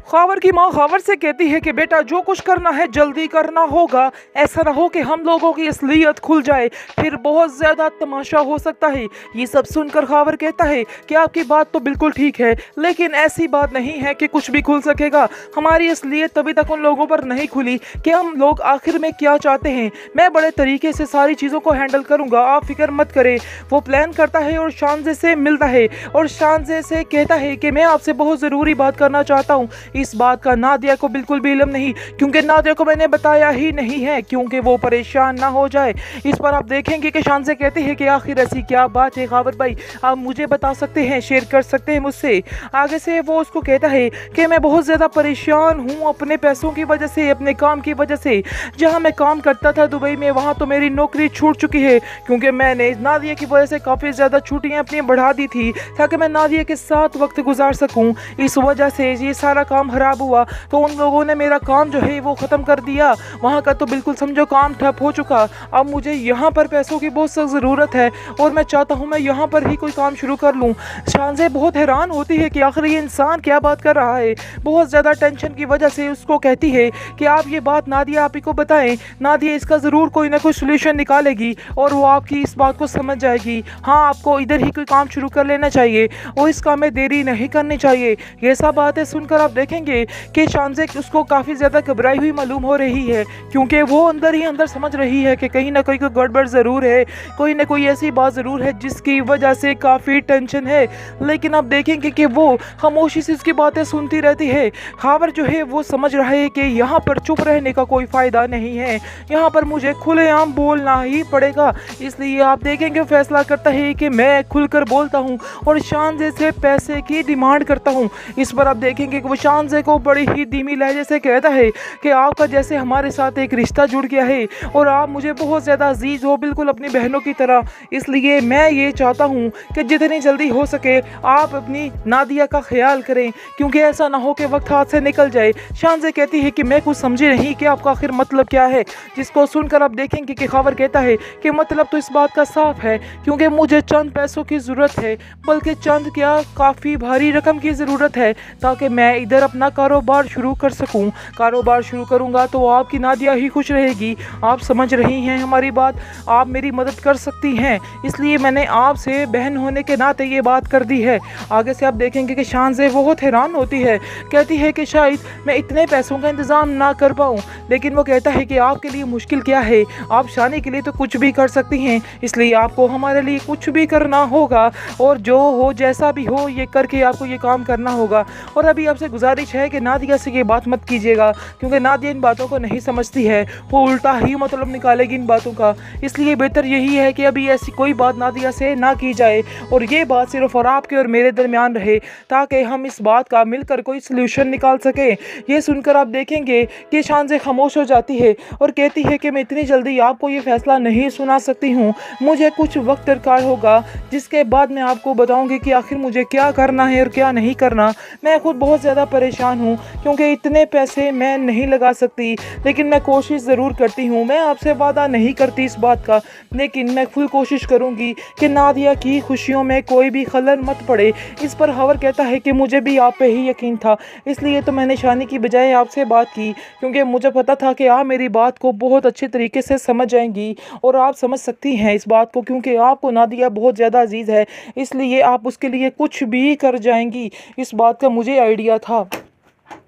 ख़ावर की माँ ख़ावर से कहती है कि बेटा जो कुछ करना है जल्दी करना होगा, ऐसा ना हो कि हम लोगों की असलियत खुल जाए, फिर बहुत ज़्यादा तमाशा हो सकता है। ये सब सुनकर ख़ावर कहता है कि आपकी बात तो बिल्कुल ठीक है, लेकिन ऐसी बात नहीं है कि कुछ भी खुल सकेगा। हमारी असलियत तभी तक उन लोगों पर नहीं खुली कि हम लोग आखिर में क्या चाहते हैं। मैं बड़े तरीके से सारी चीज़ों को हैंडल करूँगा, आप फिक्र मत करें। वो प्लान करता है और शानज़े से मिलता है और शानज़े से कहता है कि मैं आपसे बहुत ज़रूरी बात करना चाहता हूँ। इस बात का नादिया को बिल्कुल भी इल्म नहीं, क्योंकि नादिया को मैंने बताया ही नहीं है, क्योंकि वो परेशान ना हो जाए। इस पर आप देखेंगे कि शानज़े कहती है कि आखिर ऐसी क्या बात है ख़ावर भाई, आप मुझे बता सकते हैं, शेयर कर सकते हैं मुझसे। आगे से वो उसको कहता है कि मैं बहुत ज़्यादा परेशान हूँ अपने पैसों की वजह से, अपने काम की वजह से। जहाँ मैं काम करता था दुबई में, वहाँ तो मेरी नौकरी छूट चुकी है, क्योंकि मैंने नादिया की वजह से काफ़ी ज़्यादा छुट्टियाँ अपनी बढ़ा दी थी ताकि मैं नादिया के साथ वक्त गुजार सकूँ। इस वजह से ये सारा काम ख़राब हुआ, तो उन लोगों ने मेरा काम जो है वो ख़त्म कर दिया। वहाँ का तो बिल्कुल समझो काम ठप हो चुका। अब मुझे यहाँ पर पैसों की बहुत सख्त ज़रूरत है और मैं चाहता हूँ मैं यहाँ पर ही कोई काम शुरू कर लूँ। शानज़े बहुत हैरान होती है कि आखिर ये इंसान क्या बात कर रहा है। बहुत ज़्यादा टेंशन की वजह से उसको कहती है कि आप ये बात नादिया आप ही को बताएं, नादिया इसका ज़रूर कोई ना कोई सोल्यूशन निकालेगी और वो आपकी इस बात को समझ जाएगी। हाँ, आपको इधर ही कोई काम शुरू कर लेना चाहिए और इस काम में देरी नहीं करनी चाहिए। ये सब बातें सुनकर आप देखेंगे कि शानज़े उसको काफ़ी ज़्यादा घबराई हुई मालूम हो रही है, क्योंकि वो अंदर ही अंदर समझ रही है कि कहीं ना कहीं कोई गड़बड़ ज़रूर है, कोई ना कोई ऐसी बात ज़रूर है जिसकी वजह से काफ़ी टेंशन है। लेकिन आप देखेंगे कि वो खामोशी से उसकी बातें सुनती रहती है। ख़ावर जो है वो समझ रहा है कि यहाँ पर चुप रहने का कोई फ़ायदा नहीं है, यहाँ पर मुझे खुलेआम बोलना ही पड़ेगा। इसलिए आप देखेंगे फैसला करता है कि मैं खुलकर बोलता हूँ और शानज़े से पैसे की डिमांड करता हूँ। इस पर आप देखेंगे कि वो शानज़े को बड़ी ही धीमी लहजे से कहता है कि आपका जैसे हमारे साथ एक रिश्ता जुड़ गया है और आप मुझे बहुत ज़्यादा अजीज़ हो, बिल्कुल अपनी बहनों की तरह। इसलिए मैं ये चाहता हूँ कि जितनी जल्दी हो सके आप अपनी नादिया का ख्याल करें, क्योंकि ऐसा ना हो कि वक्त हाथ से निकल जाए। शानज़े कहती है कि मैं कुछ समझी नहीं कि आपका आखिर मतलब क्या है, जिसको सुनकर आप देखेंगे कि ख़ावर कहता है कि मतलब तो इस बात का साफ है, क्योंकि मुझे चंद पैसों की ज़रूरत है, बल्कि चंद क्या काफ़ी भारी रकम की ज़रूरत है, ताकि मैं इधर अपना कारोबार शुरू कर सकूं। कारोबार शुरू करूंगा तो आपकी नादिया ही खुश रहेगी। आप समझ रही हैं हमारी बात, आप मेरी मदद कर सकती हैं, इसलिए मैंने आपसे बहन होने के नाते ये बात कर दी है। आगे से आप देखेंगे कि शानज़े बहुत हैरान होती है, कहती है कि शायद मैं इतने पैसों का इंतज़ाम ना कर पाऊँ। लेकिन वो कहता है कि आपके लिए मुश्किल क्या है, आप शानी के लिए तो कुछ भी कर सकती हैं, इसलिए आपको हमारे लिए कुछ भी करना होगा और जो हो जैसा भी हो ये करके आपको ये काम करना होगा। और अभी आपसे गुजारिश है कि नादिया से ये बात मत कीजिएगा, क्योंकि नादिया इन बातों को नहीं समझती है, वो उल्टा ही मतलब निकालेगी इन बातों का। इसलिए बेहतर यही है कि अभी ऐसी कोई बात नादिया से ना की जाए और ये बात सिर्फ और आपके और मेरे दरमियान रहे, ताकि हम इस बात का मिलकर कोई सल्यूशन निकाल सकें। ये सुनकर आप देखेंगे कि शानज़े खामोश हो जाती है और कहती है कि मैं इतनी जल्दी आपको ये फैसला नहीं सुना सकती हूँ, मुझे कुछ वक्त दरकार होगा, जिसके बाद मैं आपको बताऊँगी कि आखिर मुझे क्या करना है और क्या नहीं करना। मैं खुद बहुत ज़्यादा परेशान हूँ, क्योंकि इतने पैसे मैं नहीं लगा सकती, लेकिन मैं कोशिश ज़रूर करती हूँ। मैं आपसे वादा नहीं करती इस बात का, लेकिन मैं फुल कोशिश करूँगी कि नादिया की खुशियों में कोई भी खलल मत पड़े। इस पर ख़ावर कहता है कि मुझे भी आप पे ही यकीन था, इसलिए तो मैंने शानी की बजाय आपसे बात की, क्योंकि मुझे पता था कि आप मेरी बात को बहुत अच्छे तरीके से समझ जाएंगी और आप समझ सकती हैं इस बात को, क्योंकि आपको नादिया बहुत ज़्यादा अजीज़ है, इसलिए आप उसके लिए कुछ भी कर जाएंगी। इस बात का मुझे आइडिया था।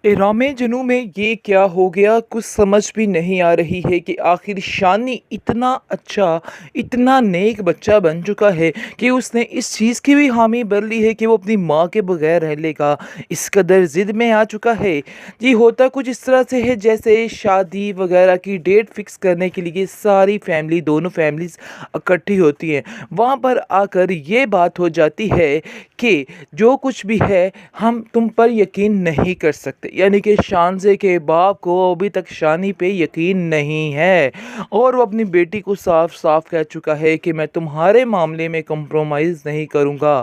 इरामे जनू में ये क्या हो गया, कुछ समझ भी नहीं आ रही है कि आखिर शानी इतना अच्छा, इतना नेक बच्चा बन चुका है कि उसने इस चीज़ की भी हामी भर ली है कि वो अपनी माँ के बगैर रह लेगा। इस कदर ज़िद में आ चुका है। जी होता कुछ इस तरह से है जैसे शादी वगैरह की डेट फिक्स करने के लिए सारी फैमिली, दोनों फैमिलीज़ इकट्ठी होती हैं। वहाँ पर आकर ये बात हो जाती है कि जो कुछ भी है हम तुम पर यकीन नहीं कर सकते, यानी कि शानज़े के बाप को अभी तक शानी पे यकीन नहीं है और वो अपनी बेटी को साफ साफ कह चुका है कि मैं तुम्हारे मामले में कंप्रोमाइज़ नहीं करूँगा।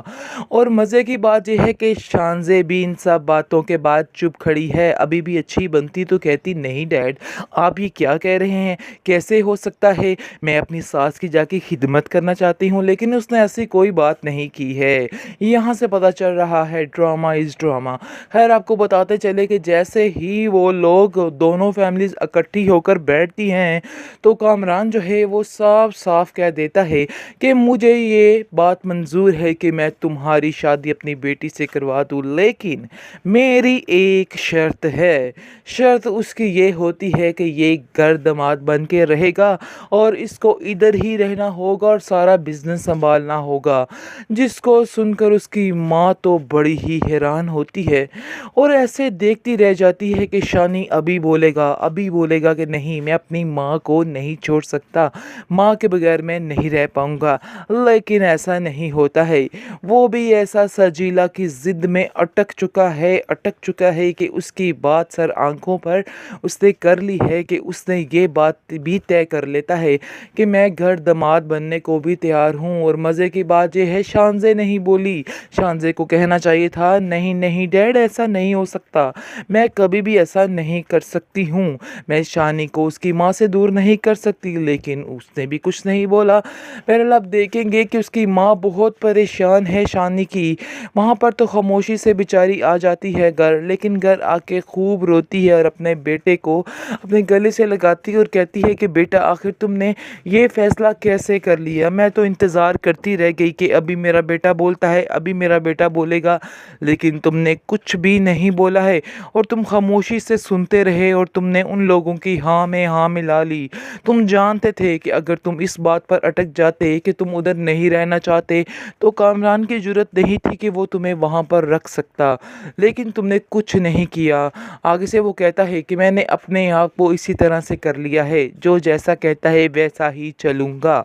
और मज़े की बात यह है कि शानज़े भी इन सब बातों के बाद चुप खड़ी है। अभी भी अच्छी बनती तो कहती नहीं डैड आप ये क्या कह रहे हैं, कैसे हो सकता है, मैं अपनी सास की जाके खिदमत करना चाहती हूँ, लेकिन उसने ऐसी कोई बात नहीं की है। यहाँ यहाँ से पता चल रहा है ड्रामा इज़ ड्रामा। खैर आपको बताते चले कि जैसे ही वो लोग दोनों फैमिलीज़ इकट्ठी होकर बैठती हैं तो कामरान जो है वो साफ साफ कह देता है कि मुझे ये बात मंजूर है कि मैं तुम्हारी शादी अपनी बेटी से करवा दूँ, लेकिन मेरी एक शर्त है। शर्त उसकी ये होती है कि ये घर दामाद बन के रहेगा और इसको इधर ही रहना होगा और सारा बिजनेस संभालना होगा। जिसको सुनकर उसकी माँ तो बड़ी ही हैरान होती है और ऐसे देखती रह जाती है कि शानी अभी बोलेगा कि नहीं, मैं अपनी माँ को नहीं छोड़ सकता, माँ के बगैर मैं नहीं रह पाऊँगा। लेकिन ऐसा नहीं होता है। वो भी ऐसा सजीला की ज़िद में अटक चुका है कि उसकी बात सर आंखों पर उसने कर ली है कि उसने ये बात भी तय कर लेता है कि मैं घर दामाद बनने को भी तैयार हूँ। और मज़े की बात यह है, शानज़े नहीं बोली। शानज़े को कहना चाहिए था नहीं नहीं डैड, ऐसा नहीं हो सकता, मैं कभी भी ऐसा नहीं कर सकती हूँ, मैं शानी को उसकी माँ से दूर नहीं कर सकती। लेकिन उसने भी कुछ नहीं बोला। बहरहाल आप देखेंगे कि उसकी माँ बहुत परेशान है शानी की। वहाँ पर तो खामोशी से बेचारी आ जाती है घर, लेकिन घर आके खूब रोती है और अपने बेटे को अपने गले से लगाती है और कहती है कि बेटा आखिर तुमने ये फ़ैसला कैसे कर लिया? मैं तो इंतज़ार करती रह गई कि अभी मेरा बेटा बोलता है, अभी मेरा बेटा बोलेगा, लेकिन तुमने कुछ भी नहीं बोला है और तुम खामोशी से सुनते रहे और तुमने उन लोगों की हाँ में हाँ मिला ली। तुम जानते थे कि अगर तुम इस बात पर अटक जाते कि तुम उधर नहीं रहना चाहते तो कामरान की ज़रूरत नहीं थी कि वो तुम्हें वहाँ पर रख सकता, लेकिन तुमने कुछ नहीं किया। आगे से वो कहता है कि मैंने अपने आप को इसी तरह से कर लिया है, जो जैसा कहता है वैसा ही चलूँगा।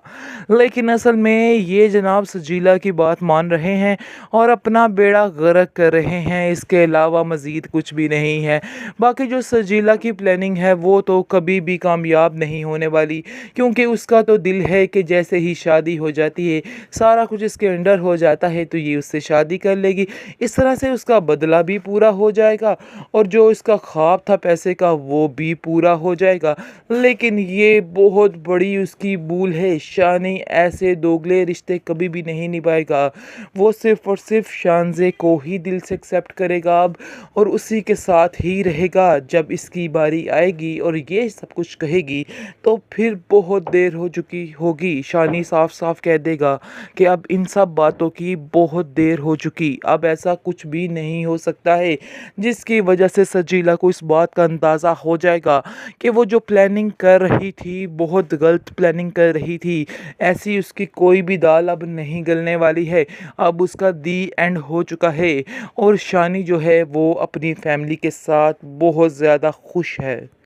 लेकिन असल में ये जनाब सजीला की बात मान रहे हैं और अपना बेड़ा गर्क कर रहे हैं, इसके अलावा मज़ीद कुछ भी नहीं है। बाकी जो सजीला की प्लानिंग है वो तो कभी भी कामयाब नहीं होने वाली, क्योंकि उसका तो दिल है कि जैसे ही शादी हो जाती है, सारा कुछ इसके अंडर हो जाता है तो ये उससे शादी कर लेगी। इस तरह से उसका बदला भी पूरा हो जाएगा और जो इसका ख्वाब था पैसे का वो भी पूरा हो जाएगा। लेकिन ये बहुत बड़ी उसकी भूल है। शानी ऐसे दोगले रिश्ते कभी भी नहीं निभाएगा। वो सिर्फ़ और सिर्फ शानज़े को ही दिल से एक्सेप्ट करेगा अब, और उसी के साथ ही रहेगा। जब इसकी बारी आएगी और ये सब कुछ कहेगी तो फिर बहुत देर हो चुकी होगी। शानी साफ साफ कह देगा कि अब इन सब बातों की बहुत देर हो चुकी, अब ऐसा कुछ भी नहीं हो सकता है। जिसकी वजह से सजीला को इस बात का अंदाज़ा हो जाएगा कि वो जो प्लानिंग कर रही थी बहुत गलत प्लानिंग कर रही थी। ऐसी उसकी कोई भी दाल अब नहीं गलने वाली है, अब उसका दी एंड हो चुका है और शानी जो है वो अपनी फैमिली के साथ बहुत ज़्यादा खुश है।